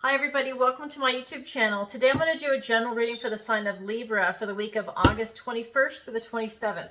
Hi everybody, welcome to my YouTube channel. Today I'm going to do a general reading for the sign of Libra for the week of August 21st through the 27th.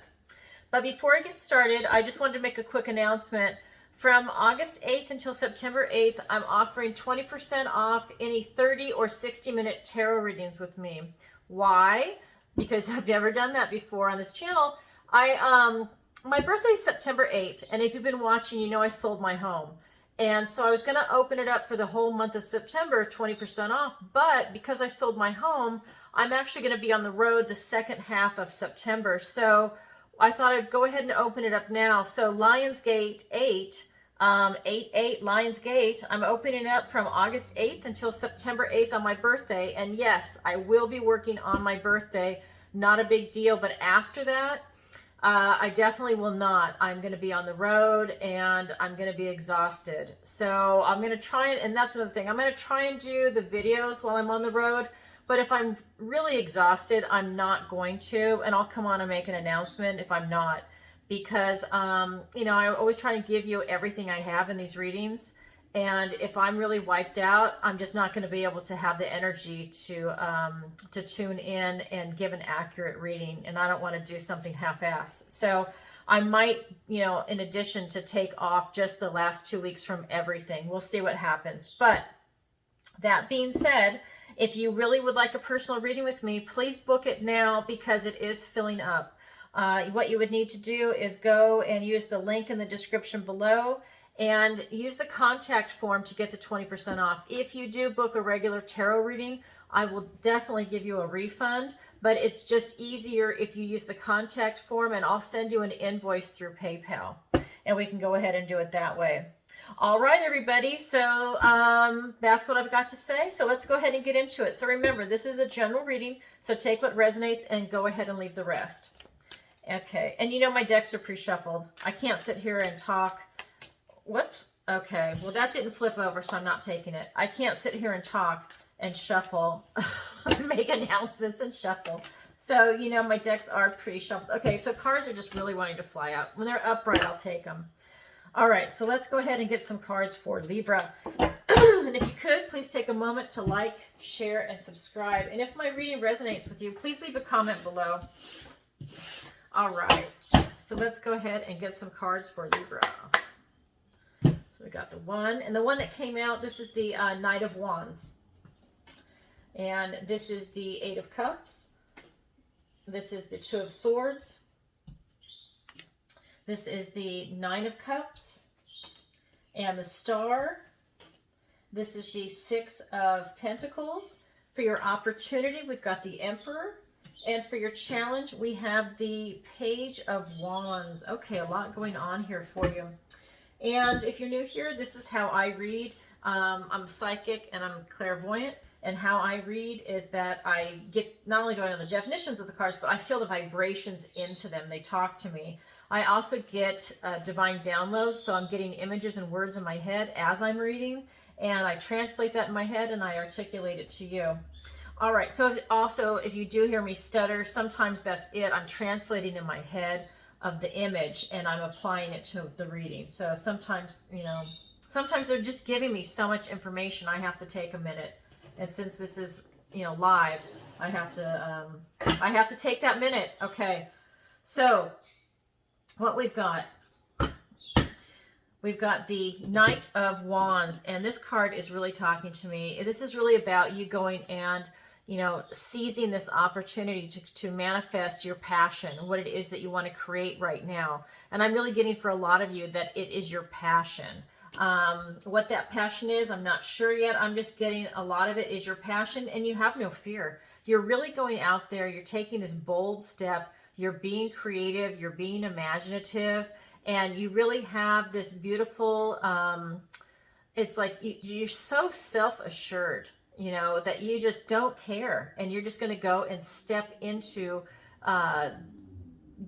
But before I get started, I just wanted to make a quick announcement. From August 8th until September 8th, I'm offering 20% off any 30 or 60-minute tarot readings with me. Why? Because I've never done that before on this channel. My birthday is September 8th, and if you've been watching, you know I sold my home. And so I was going to open it up for the whole month of September, 20% off. But because I sold my home, I'm actually going to be on the road the second half of September. So I thought I'd go ahead and open it up now. So Lionsgate 8, 8-8 Lionsgate, I'm opening up from August 8th until September 8th on my birthday. And yes, I will be working on my birthday. Not a big deal. But after that, I definitely will not. I'm going to be on the road and I'm going to be exhausted. So I'm going to try and that's another thing. I'm going to try and do the videos while I'm on the road. But if I'm really exhausted, I'm not going to. And I'll come on and make an announcement if I'm not. Because, you know, I always try to give you everything I have in these readings. And if I'm really wiped out, I'm just not going to be able to have the energy to tune in and give an accurate reading. And I don't want to do something half-ass. So I might, you know, in addition to take off just the last 2 weeks from everything. We'll see what happens. But that being said, if you really would like a personal reading with me, please book it now because it is filling up. What you would need to do is go and use the link in the description below and use the contact form to get the 20% off. If you do book a regular tarot reading, I will definitely give you a refund, but it's just easier if you use the contact form, and I'll send you an invoice through PayPal, and we can go ahead and do it that way. All right, everybody, so that's what I've got to say, so let's go ahead and get into it. So remember, this is a general reading, so take what resonates and go ahead and leave the rest. Okay, and you know my decks are pre-shuffled. I can't sit here and talk. Whoops. Okay. Well, that didn't flip over, so I'm not taking it. I can't sit here and talk and shuffle, make announcements and shuffle. So, you know, my decks are pre-shuffled. Okay, so cards are just really wanting to fly out. When they're upright, I'll take them. All right, so let's go ahead and get some cards for Libra. And if you could, please take a moment to like, share, and subscribe. And if my reading resonates with you, please leave a comment below. All right, so let's go ahead and get some cards for Libra. So we got the one, and the one that came out, this is the Knight of Wands. And this is the Eight of Cups. This is the Two of Swords. This is the Nine of Cups and the Star. This is the Six of Pentacles. For your opportunity, we've got the Emperor. And for your challenge, we have the Page of Wands. Okay, a lot going on here for you. And if you're new here, this is how I read. I'm psychic and I'm clairvoyant. And how I read is that I get, not only do I know the definitions of the cards, but I feel the vibrations into them. They talk to me. I also get divine downloads. So I'm getting images and words in my head as I'm reading. And I translate that in my head and I articulate it to you. All right, so if you do hear me stutter, sometimes that's it. I'm translating in my head of the image and I'm applying it to the reading. So sometimes, you know, sometimes they're just giving me so much information I have to take a minute. And since this is, you know, live, I have to take that minute. Okay, so what we've got the Knight of Wands, and this card is really talking to me. This is really about you going and, you know, seizing this opportunity to manifest your passion, what it is that you want to create right now. And I'm really getting for a lot of you that it is your passion. What that passion is, I'm not sure yet. I'm just getting a lot of it is your passion, and you have no fear. You're really going out there. You're taking this bold step. You're being creative. You're being imaginative. And you really have this beautiful, it's like you're so self-assured, you know, that you just don't care. And you're just going to go and step into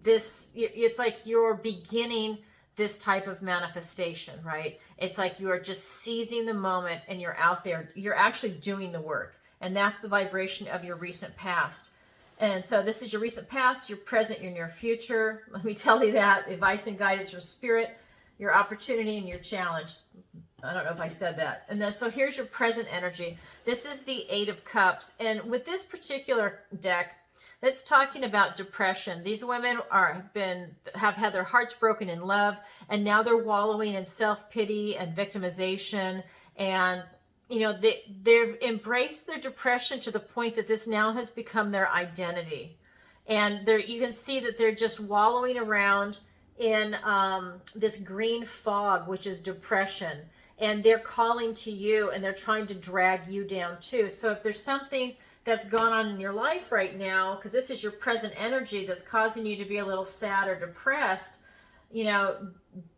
this. It's like you're beginning this type of manifestation, right? It's like you are just seizing the moment and you're out there. You're actually doing the work. And that's the vibration of your recent past. And so this is your recent past, your present, your near future. Let me tell you that. Advice and guidance from Spirit. your opportunity and your challenge. I don't know if I said that. And then, so here's your present energy. This is the Eight of Cups. And with this particular deck, it's talking about depression. These women have had their hearts broken in love, and now they're wallowing in self-pity and victimization. And, you know, they've embraced their depression to the point that this now has become their identity. And you can see that they're just wallowing around in this green fog, which is depression. And they're calling to you, and they're trying to drag you down too. So if there's something that's gone on in your life right now, because this is your present energy that's causing you to be a little sad or depressed, you know,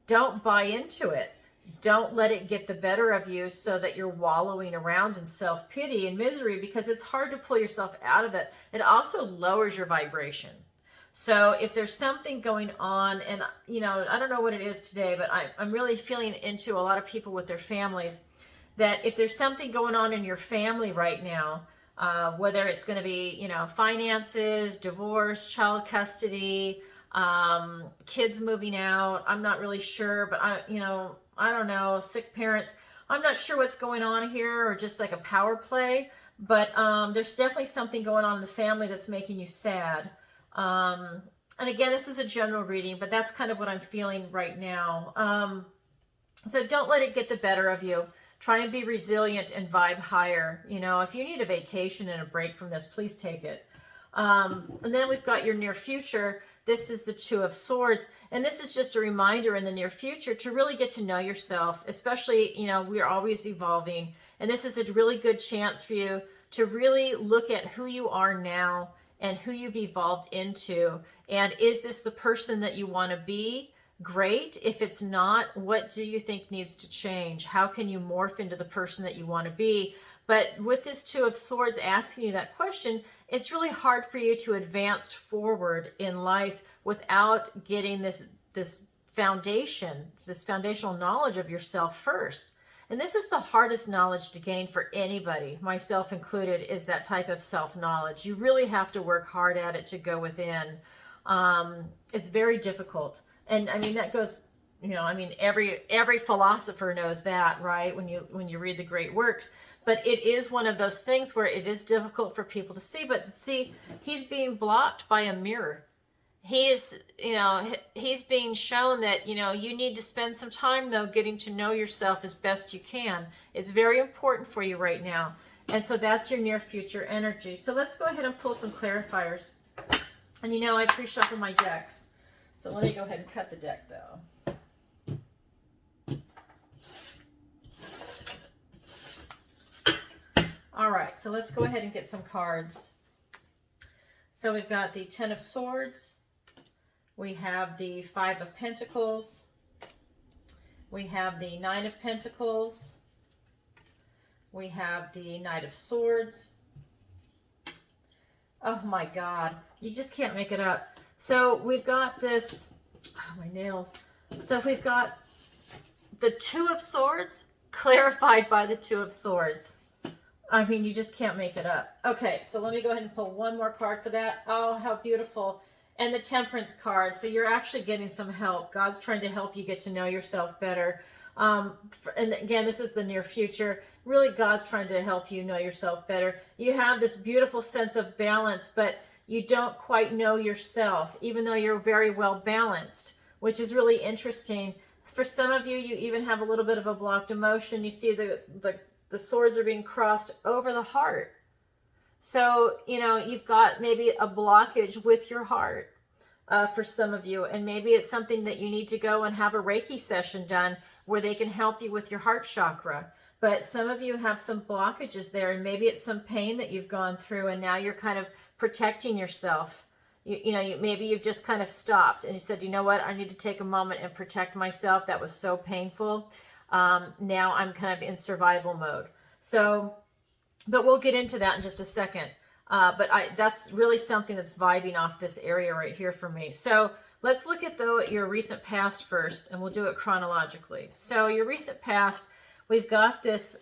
don't buy into it. Don't let it get the better of you so that you're wallowing around in self-pity and misery, because it's hard to pull yourself out of it. It also lowers your vibration. So if there's something going on, and, you know, I don't know what it is today, but I'm really feeling into a lot of people with their families, that if there's something going on in your family right now, whether it's going to be, you know, finances, divorce, child custody, kids moving out, I'm not really sure, but I don't know, sick parents, I'm not sure what's going on here, or just like a power play, but there's definitely something going on in the family that's making you sad. And again, this is a general reading, but that's kind of what I'm feeling right now. So don't let it get the better of you. Try and be resilient and vibe higher. You know, if you need a vacation and a break from this, please take it. And then we've got your near future. This is the Two of Swords. And this is just a reminder in the near future to really get to know yourself, especially, you know, we're always evolving. And this is a really good chance for you to really look at who you are now and who you've evolved into. And is this the person that you want to be? Great. If it's not, what do you think needs to change? How can you morph into the person that you want to be? But with this Two of Swords asking you that question, it's really hard for you to advance forward in life without getting this foundational knowledge of yourself first. And this is the hardest knowledge to gain for anybody, myself included, is that type of self-knowledge. You really have to work hard at it to go within. It's very difficult. And I mean, that goes, you know, I mean, every philosopher knows that, right? When you read the great works. But it is one of those things where it is difficult for people to see. But see, he's being blocked by a mirror. He is, you know, he's being shown that, you know, you need to spend some time, though, getting to know yourself as best you can. It's very important for you right now. And so that's your near future energy. So let's go ahead and pull some clarifiers. And, you know, I pre-shuffle my decks. So let me go ahead and cut the deck, though. All right, so let's go ahead and get some cards. So we've got the Ten of Swords. We have the Five of Pentacles. We have the Nine of Pentacles. We have the Knight of Swords. Oh my God, you just can't make it up. So we've got this, oh, my nails. So we've got the Two of Swords clarified by the Two of Swords. I mean, you just can't make it up. Okay, so let me go ahead and pull one more card for that. Oh, how beautiful. And the Temperance card. So you're actually getting some help. God's trying to help you get to know yourself better. And again, this is the near future. Really, God's trying to help you know yourself better. You have this beautiful sense of balance, but you don't quite know yourself, even though you're very well balanced, which is really interesting. For some of you, you even have a little bit of a blocked emotion. You see the swords are being crossed over the heart. So, you know, you've got maybe a blockage with your heart for some of you. And maybe it's something that you need to go and have a Reiki session done where they can help you with your heart chakra. But some of you have some blockages there, and maybe it's some pain that you've gone through, and now you're kind of protecting yourself. Maybe you've just kind of stopped and you said, you know what, I need to take a moment and protect myself. That was so painful. Now I'm kind of in survival mode. So, but we'll get into that in just a second. But that's really something that's vibing off this area right here for me. So let's look at, though, at your recent past first, and we'll do it chronologically. So your recent past, we've got this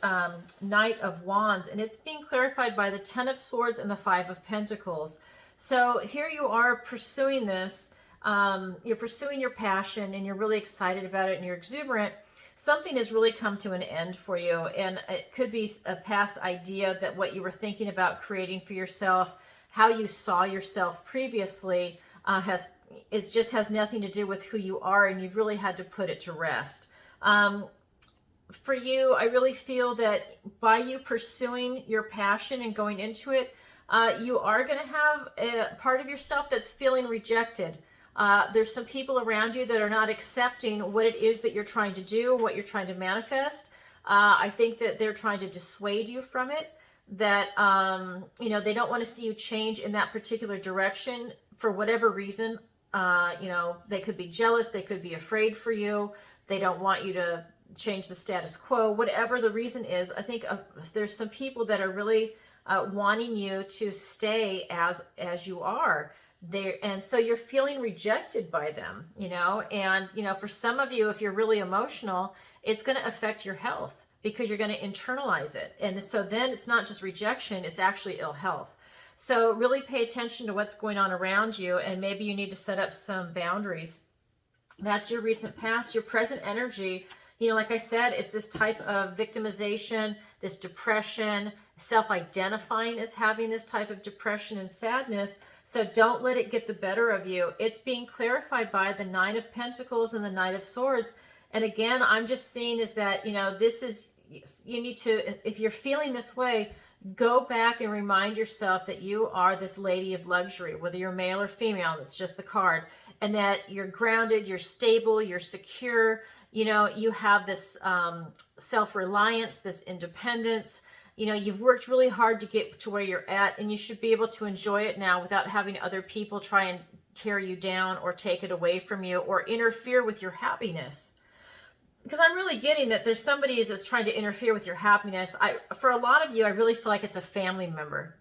Knight of Wands, and it's being clarified by the Ten of Swords and the Five of Pentacles. So here you are pursuing this. you're pursuing your passion and you're really excited about it and you're exuberant, something has really come to an end for you. And it could be a past idea that what you were thinking about creating for yourself, how you saw yourself previously, it just has nothing to do with who you are, and you've really had to put it to rest. For you, I really feel that by you pursuing your passion and going into it, you are going to have a part of yourself that's feeling rejected. There's some people around you that are not accepting what it is that you're trying to do, what you're trying to manifest. I think that they're trying to dissuade you from it, that they don't want to see you change in that particular direction for whatever reason. They could be jealous, they could be afraid for you, they don't want you to change the status quo, whatever the reason is. I think there's some people that are really wanting you to stay as you are there, and so you're feeling rejected by them, and for some of you, if you're really emotional, it's going to affect your health because you're going to internalize it, and so then it's not just rejection, it's actually ill health. So really pay attention to what's going on around you, and maybe you need to set up some boundaries. That's your recent past. Your present energy, like I said, it's this type of victimization, this depression, self-identifying as having this type of depression and sadness. So don't let it get the better of you. It's being clarified by the Nine of Pentacles and the Knight of Swords. And again, I'm just seeing is that, you need to, if you're feeling this way, go back and remind yourself that you are this lady of luxury, whether you're male or female, it's just the card, and that you're grounded, you're stable, you're secure, you have this self-reliance, this independence, you've worked really hard to get to where you're at, and you should be able to enjoy it now without having other people try and tear you down or take it away from you or interfere with your happiness. Because I'm really getting that there's somebody that's trying to interfere with your happiness. For a lot of you, I really feel like it's a family member.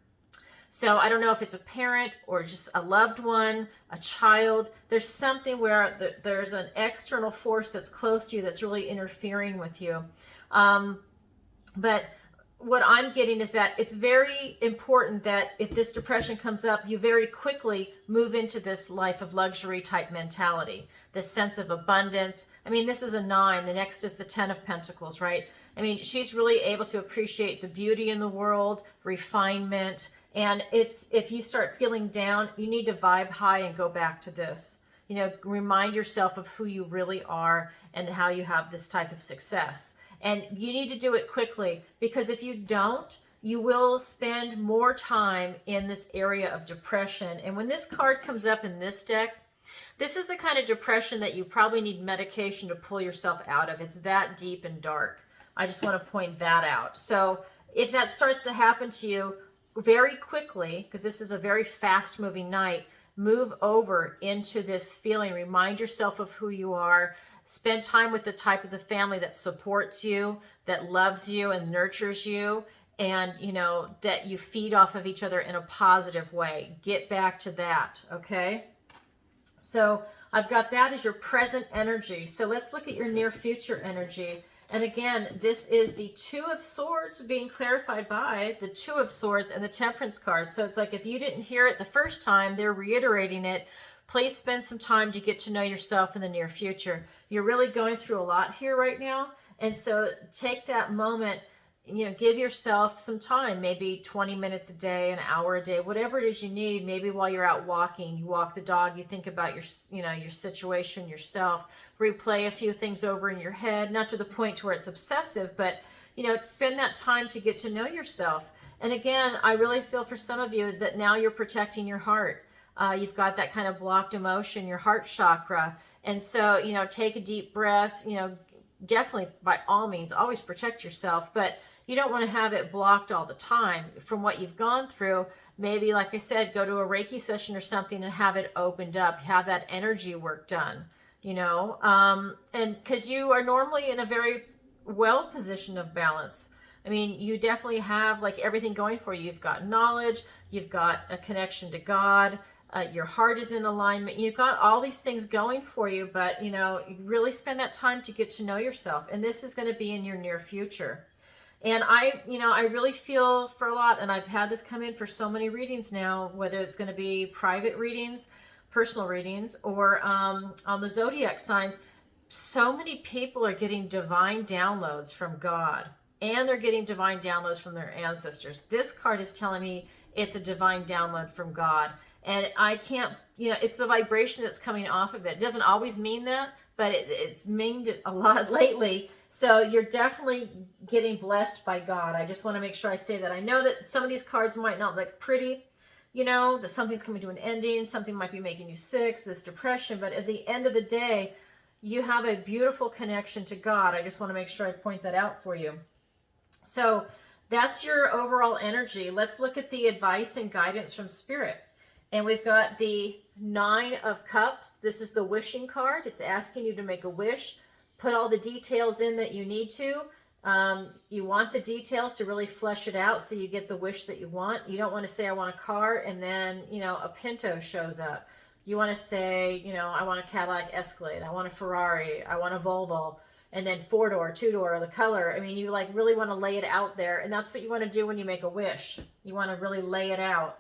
So I don't know if it's a parent or just a loved one, a child. There's something where there's an external force that's close to you that's really interfering with you. But what I'm getting is that it's very important that if this depression comes up, you very quickly move into this life of luxury type mentality, this sense of abundance. I mean, this is a 9. The next is the 10 of Pentacles, right? I mean, she's really able to appreciate the beauty in the world, refinement. And if you start feeling down, you need to vibe high and go back to this. Remind yourself of who you really are and how you have this type of success. And you need to do it quickly, because if you don't, you will spend more time in this area of depression. And when this card comes up in this deck, this is the kind of depression that you probably need medication to pull yourself out of. It's that deep and dark. I just want to point that out. So if that starts to happen to you very quickly, because this is a very fast moving night, move over into this feeling. Remind yourself of who you are. Spend time with the type of the family that supports you, that loves you and nurtures you, and that you feed off of each other in a positive way. Get back to that, okay? So I've got that as your present energy. So let's look at your near future energy. And again, this is the Two of Swords being clarified by the Two of Swords and the Temperance card. So it's like if you didn't hear it the first time, they're reiterating it. Please spend some time to get to know yourself in the near future. You're really going through a lot here right now. And so take that moment, give yourself some time, maybe 20 minutes a day, an hour a day, whatever it is you need. Maybe while you're out walking, you walk the dog, you think about your situation, yourself, replay a few things over in your head, not to the point to where it's obsessive, but, spend that time to get to know yourself. And again, I really feel for some of you that now you're protecting your heart. You've got that kind of blocked emotion, your heart chakra. And so, take a deep breath, definitely by all means, always protect yourself, but you don't want to have it blocked all the time from what you've gone through. Maybe, like I said, go to a Reiki session or something and have it opened up, have that energy work done, and because you are normally in a very well position of balance. I mean, you definitely have like everything going for you. You've got knowledge, you've got a connection to God, your heart is in alignment. You've got all these things going for you, but you really spend that time to get to know yourself. And this is going to be in your near future. And I really feel for a lot, and I've had this come in for so many readings now, whether it's going to be private readings, personal readings or on the zodiac signs, so many people are getting divine downloads from God, and they're getting divine downloads from their ancestors. This card is telling me it's a divine download from God. And I can't, it's the vibration that's coming off of it. It doesn't always mean that, but it's meaned it a lot lately. So you're definitely getting blessed by God. I just want to make sure I say that. I know that some of these cards might not look pretty, that something's coming to an ending, something might be making you sick, this depression, but at the end of the day, you have a beautiful connection to God. I just want to make sure I point that out for you. So that's your overall energy. Let's look at the advice and guidance from Spirit. And we've got the 9 of Cups. This is the wishing card. It's asking you to make a wish. Put all the details in that you need to. You want the details to really flesh it out so you get the wish that you want. You don't want to say, I want a car, and then, a Pinto shows up. You want to say, I want a Cadillac Escalade. I want a Ferrari. I want a Volvo. And then 4-door, 2-door, the color. I mean, you really want to lay it out there. And that's what you want to do when you make a wish. You want to really lay it out.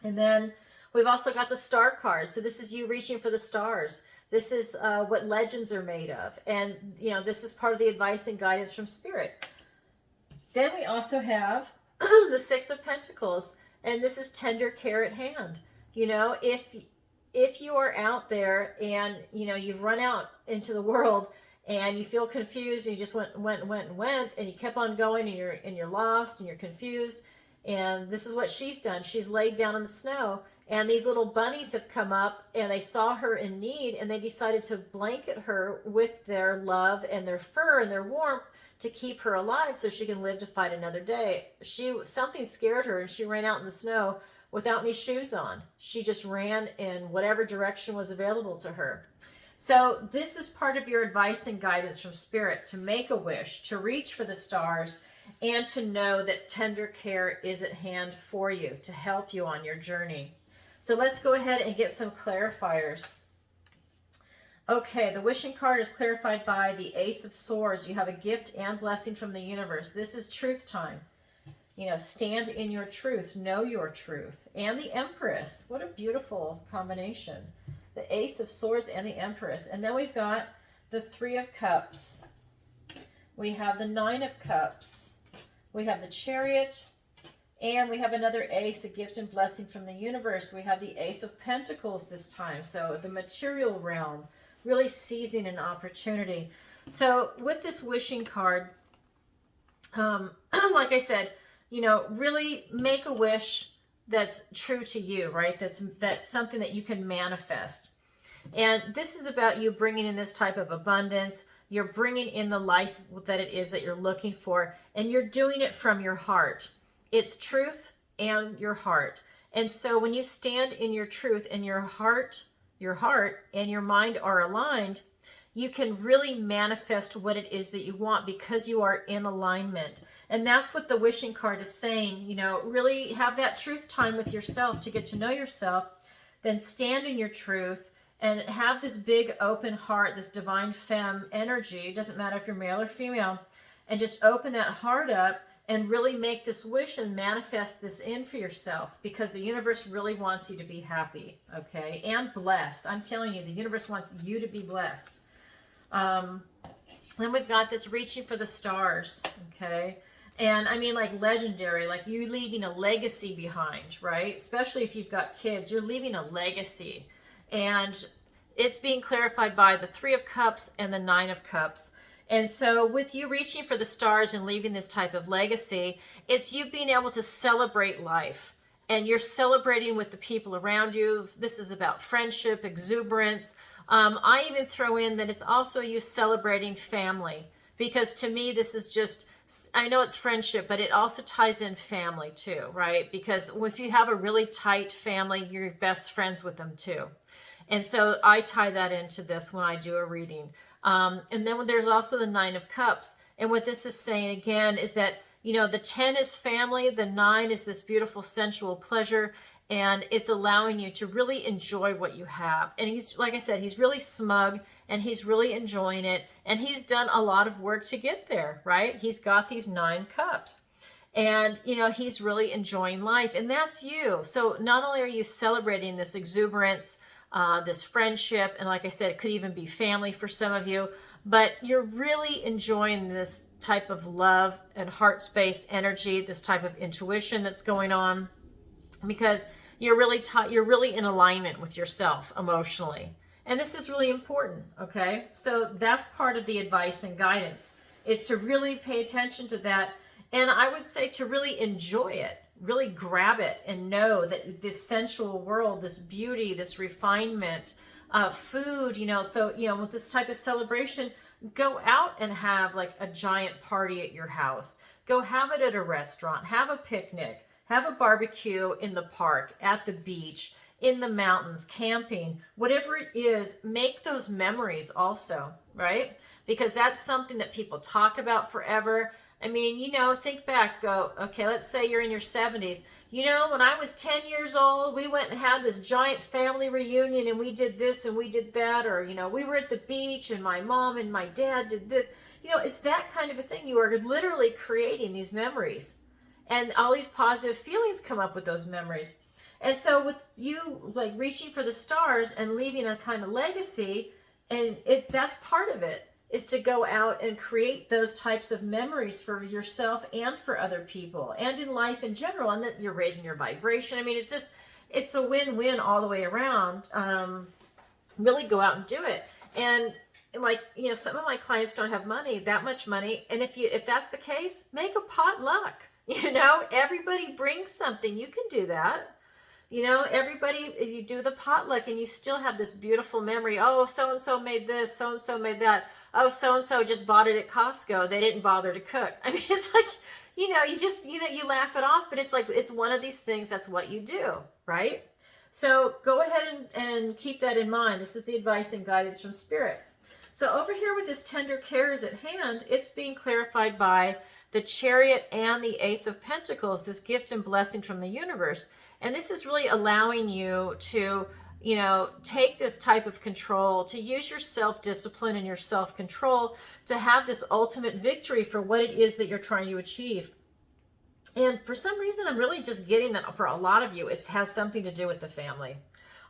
And then we've also got the star card. So this is you reaching for the stars. This is what legends are made of. And, this is part of the advice and guidance from Spirit. Then we also have the 6 of Pentacles. And this is tender care at hand. If you are out there and, you've run out into the world and you feel confused and you just went, and you kept on going and you're lost and you're confused. And this is what she's done. She's laid down in the snow, and these little bunnies have come up and they saw her in need, and they decided to blanket her with their love and their fur and their warmth to keep her alive so she can live to fight another day. Something scared her and she ran out in the snow without any shoes on. She just ran in whatever direction was available to her. So this is part of your advice and guidance from Spirit, to make a wish, to reach for the stars, and to know that tender care is at hand for you to help you on your journey. So let's go ahead and get some clarifiers. Okay, the wishing card is clarified by the Ace of Swords. You have a gift and blessing from the universe. This is truth time. Stand in your truth, know your truth. And the Empress. What a beautiful combination. The Ace of Swords and the Empress. And then we've got the 3 of Cups. We have the 9 of Cups. We have the Chariot. And we have another ace, a gift and blessing from the universe. We have the Ace of Pentacles this time. So the material realm, really seizing an opportunity. So with this wishing card, like I said, really make a wish that's true to you, right? That's something that you can manifest. And this is about you bringing in this type of abundance. You're bringing in the life that it is that you're looking for, and you're doing it from your heart. It's truth and your heart. And so when you stand in your truth and your heart and your mind are aligned, you can really manifest what it is that you want because you are in alignment. And that's what the wishing card is saying. Really have that truth time with yourself to get to know yourself, then stand in your truth and have this big open heart, this divine femme energy. It doesn't matter if you're male or female, and just open that heart up and really make this wish and manifest this in for yourself, because the universe really wants you to be happy, okay, and blessed. I'm telling you, the universe wants you to be blessed. Then we've got this reaching for the stars, okay? And I mean, like legendary, like you leaving a legacy behind, right? Especially if you've got kids, you're leaving a legacy. And it's being clarified by the 3 of Cups and the 9 of Cups. And so with you reaching for the stars and leaving this type of legacy, it's you being able to celebrate life. And you're celebrating with the people around you. This is about friendship, exuberance. I even throw in that it's also you celebrating family. Because to me, this is just, I know it's friendship, but it also ties in family too, right? Because if you have a really tight family, you're best friends with them too. And so I tie that into this when I do a reading. And then there's also the 9 of Cups. And what this is saying again is that, the 10 is family, the 9 is this beautiful sensual pleasure, and it's allowing you to really enjoy what you have. And he's, like I said, he's really smug and he's really enjoying it. And he's done a lot of work to get there, right? He's got these 9 cups. And, he's really enjoying life. And that's you. So not only are you celebrating this exuberance, this friendship. And like I said, it could even be family for some of you, but you're really enjoying this type of love and heart space energy, this type of intuition that's going on, because you're really in alignment with yourself emotionally. And this is really important, okay? So that's part of the advice and guidance, is to really pay attention to that. And I would say to really enjoy it, really grab it, and know that this sensual world, this beauty, this refinement, food, so, with this type of celebration, go out and have like a giant party at your house. Go have it at a restaurant, have a picnic, have a barbecue in the park, at the beach, in the mountains, camping, whatever it is, make those memories also, right? Because that's something that people talk about forever. I mean, think back, go, okay, let's say you're in your 70s. When I was 10 years old, we went and had this giant family reunion and we did this and we did that. Or, we were at the beach and my mom and my dad did this. It's that kind of a thing. You are literally creating these memories. And all these positive feelings come up with those memories. And so with you like reaching for the stars and leaving a kind of legacy, and that's part of it, is to go out and create those types of memories for yourself and for other people and in life in general. And that you're raising your vibration. I mean, it's a win-win all the way around. Really go out and do it. And like, some of my clients don't have that much money. And if that's the case, make a potluck. Everybody brings something. You can do that. Everybody, you do the potluck and you still have this beautiful memory. Oh, so-and-so made this, so-and-so made that. Oh, so-and-so just bought it at Costco. They didn't bother to cook. I mean, it's like, you just, you laugh it off, but it's like, it's one of these things. That's what you do, right? So go ahead and keep that in mind. This is the advice and guidance from Spirit. So over here with this tender cares at hand, it's being clarified by the Chariot and the Ace of Pentacles, this gift and blessing from the universe. And this is really allowing you to, take this type of control, to use your self-discipline and your self-control to have this ultimate victory for what it is that you're trying to achieve. And for some reason, I'm really just getting that for a lot of you, it has something to do with the family.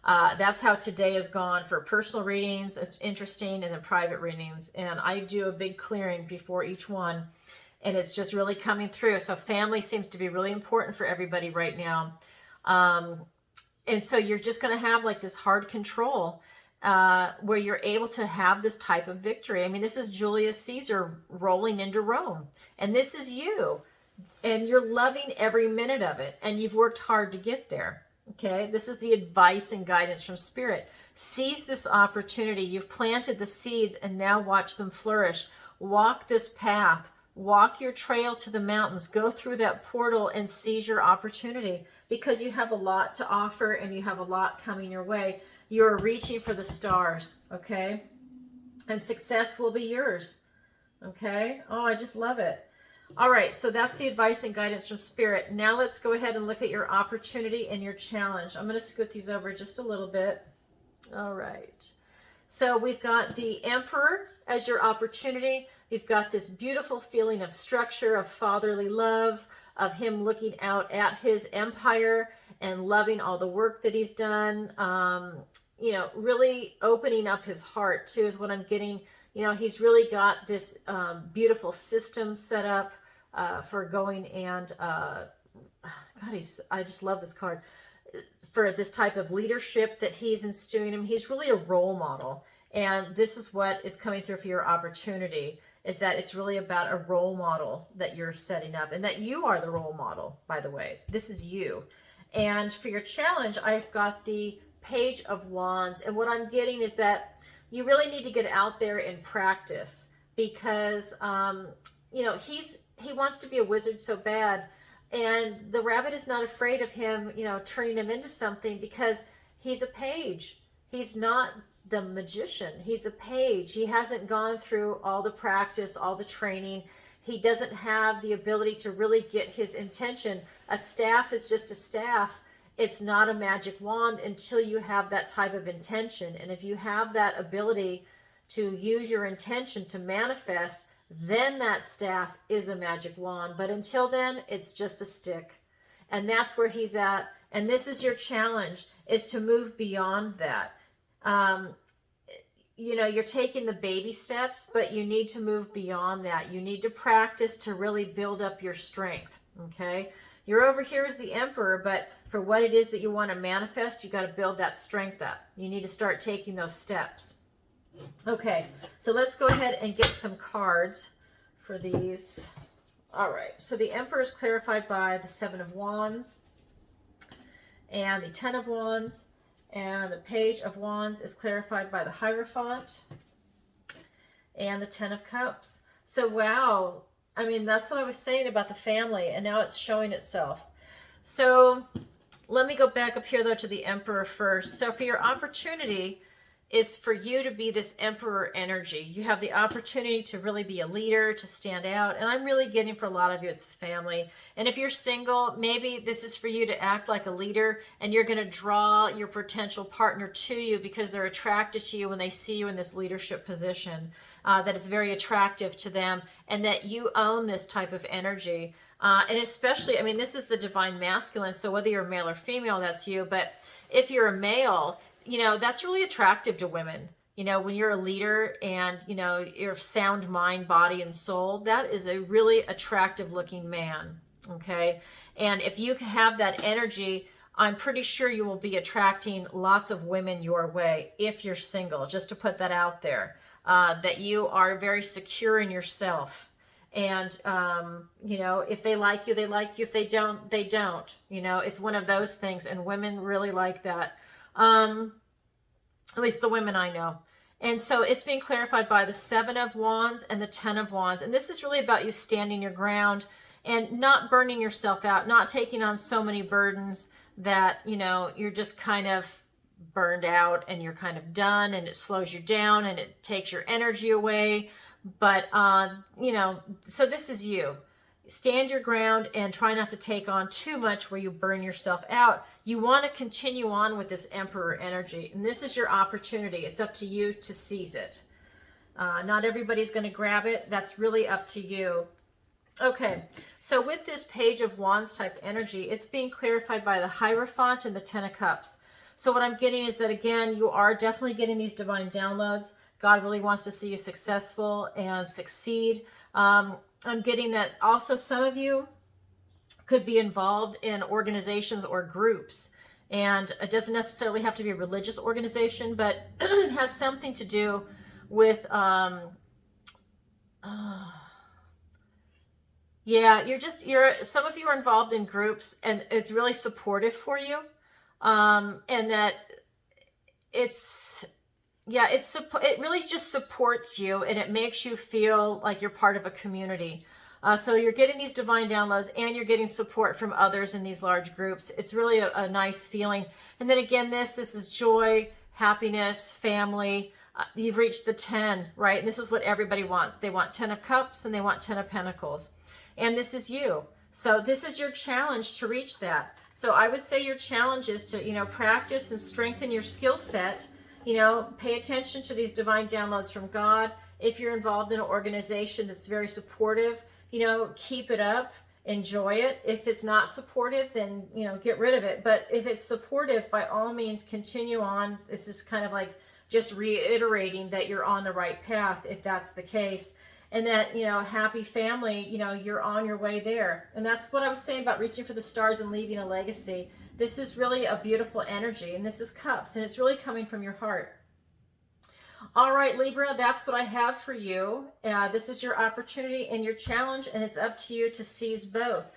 That's how today has gone for personal readings. It's interesting, and then private readings. And I do a big clearing before each one. And it's just really coming through. So family seems to be really important for everybody right now. And so you're just going to have like this hard control where you're able to have this type of victory. I mean, this is Julius Caesar rolling into Rome. And this is you. And you're loving every minute of it. And you've worked hard to get there. Okay, this is the advice and guidance from Spirit. Seize this opportunity. You've planted the seeds and now watch them flourish. Walk this path. Walk your trail to the mountains. Go through that portal and seize your opportunity, because you have a lot to offer and you have a lot coming your way. You're reaching for the stars, okay? And success will be yours, okay? Oh, I just love it. All right, so that's the advice and guidance from Spirit. Now let's go ahead and look at your opportunity and your challenge. I'm going to scoot these over just a little bit. All right. So we've got the Emperor as your opportunity. You've got this beautiful feeling of structure, of fatherly love, of him looking out at his empire and loving all the work that he's done. Really opening up his heart too is what I'm getting. He's really got this beautiful system set up for going and, I just love this card, for this type of leadership that he's instilling him. He's really a role model. And this is what is coming through for your opportunity, is that it's really about a role model that you're setting up, and that you are the role model, by the way. This is you. And for your challenge, I've got the Page of Wands. And what I'm getting is that you really need to get out there and practice, because, he wants to be a wizard so bad. And the rabbit is not afraid of him, turning him into something, because he's a page. He's not the magician. He's a page. He hasn't gone through all the practice, all the training. He doesn't have the ability to really get his intention. A staff is just a staff. It's not a magic wand until you have that type of intention. And if you have that ability to use your intention to manifest, then that staff is a magic wand. But until then, it's just a stick. And that's where he's at. And this is your challenge, is to move beyond that. you know, you're taking the baby steps, but you need to move beyond that. You need to practice to really build up your strength. Okay. You're over here as the emperor, but for what it is that you want to manifest, you got to build that strength up. You need to start taking those steps. Okay. So let's go ahead and get some cards for these. All right. So the emperor is clarified by the 7 of Wands and the 10 of Wands. And the Page of Wands is clarified by the Hierophant and the 10 of Cups. So, wow. I mean, that's what I was saying about the family, and now it's showing itself. So, let me go back up here, though, to the Emperor first. So, for your opportunity is for you to be this Emperor energy. You have the opportunity to really be a leader, to stand out. And I'm really getting for a lot of you, it's the family. And if you're single, maybe this is for you to act like a leader, and you're going to draw your potential partner to you because they're attracted to you when they see you in this leadership position, that is very attractive to them, and that you own this type of energy. And especially, I mean, this is the divine masculine. So whether you're male or female, that's you. But if you're a male, you know, that's really attractive to women. You know, when you're a leader and, you know, you're of sound mind, body, and soul, that is a really attractive looking man. Okay. And if you have that energy, I'm pretty sure you will be attracting lots of women your way if you're single, just to put that out there, that you are very secure in yourself. And, you know, if they like you, they like you. If they don't, they don't. You know, it's one of those things. And women really like that. At least the women I know. And so it's being clarified by the 7 of Wands and the 10 of Wands. And this is really about you standing your ground and not burning yourself out, not taking on so many burdens that, you know, you're just kind of burned out and you're kind of done, and it slows you down and it takes your energy away. But, you know, so this is you. Stand your ground and try not to take on too much where you burn yourself out. You want to continue on with this Emperor energy, and this is your opportunity. It's up to you to seize it. Not everybody's going to grab it. That's really up to you. Okay, so with this Page of Wands type energy, it's being clarified by the Hierophant and the 10 of Cups. So what I'm getting is that, again, you are definitely getting these divine downloads. God really wants to see you successful and succeed. I'm getting that also some of you could be involved in organizations or groups. And it doesn't necessarily have to be a religious organization, but it has something to do with, yeah, some of you are involved in groups, and it's really supportive for you. And that it really just supports you, and it makes you feel like you're part of a community. So you're getting these divine downloads, and you're getting support from others in these large groups. It's really a nice feeling. And then again, this is joy, happiness, family. You've reached the 10, right? And this is what everybody wants. They want 10 of Cups and they want 10 of Pentacles. And this is you. So this is your challenge to reach that. So I would say your challenge is to, you know, practice and strengthen your skill set. You know, pay attention to these divine downloads from God. If you're involved in an organization that's very supportive, you know, keep it up, enjoy it. If it's not supportive, then, you know, get rid of it. But if it's supportive, by all means, continue on. This is kind of like just reiterating that you're on the right path, if that's the case. And that, you know, happy family, you know, you're on your way there. And that's what I was saying about reaching for the stars and leaving a legacy. This is really a beautiful energy, and this is Cups, and it's really coming from your heart. All right, Libra, that's what I have for you. This is your opportunity and your challenge, and it's up to you to seize both.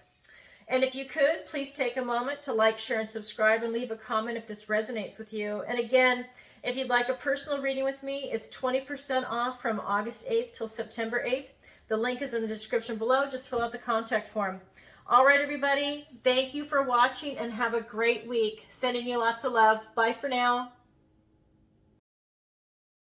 And if you could, please take a moment to like, share, and subscribe, and leave a comment if this resonates with you. And again, if you'd like a personal reading with me, it's 20% off from August 8th till September 8th. The link is in the description below. Just fill out the contact form. All right, everybody. Thank you for watching, and have a great week. Sending you lots of love. Bye for now.